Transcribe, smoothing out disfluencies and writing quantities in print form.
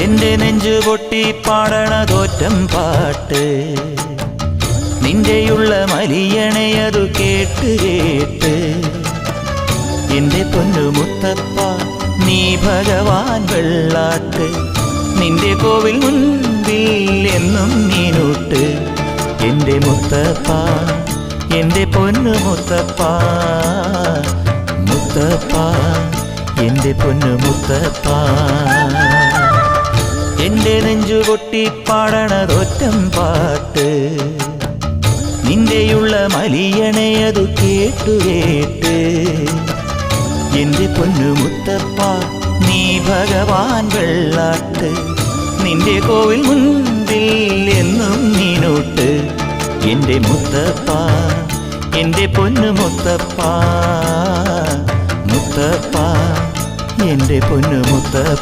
എന്റെ നെഞ്ചു പൊട്ടി പാടണതോറ്റം പാട്ട് നിന്റെയുള്ള മലിയണയതു കേട്ട് കേട്ട് എന്റെ പൊന്നു മുത്തപ്പ നീ ഭഗവാൻ വെള്ളാട്ട് നിന്റെ കോവിൽ മുൻപിൽ എന്നും നീനൂട്ട് എന്റെ മുത്തപ്പ എന്റെ പൊന്നു മുത്തപ്പ മുത്തപ്പ എന്റെ പൊന്നു മുത്തപ്പ എന്റെ നെഞ്ചു പൊട്ടി പാടണതൊറ്റം പാട്ട് നിന്റെയുള്ള മലിയണയതു കേട്ടു കേട്ട് എന്റെ പൊന്നു മുത്തപ്പ നീ ഭഗവാൻ വെള്ളാട്ട് നിന്റെ കോവിൽ മുൻപിൽ എന്നും നീനൂട്ട് എന്റെ മുത്തപ്പ എന്റെ പൊന്നു മുത്തപ്പ മുത്തപ്പ എന്റെ പൊന്നു മുത്തപ്പ.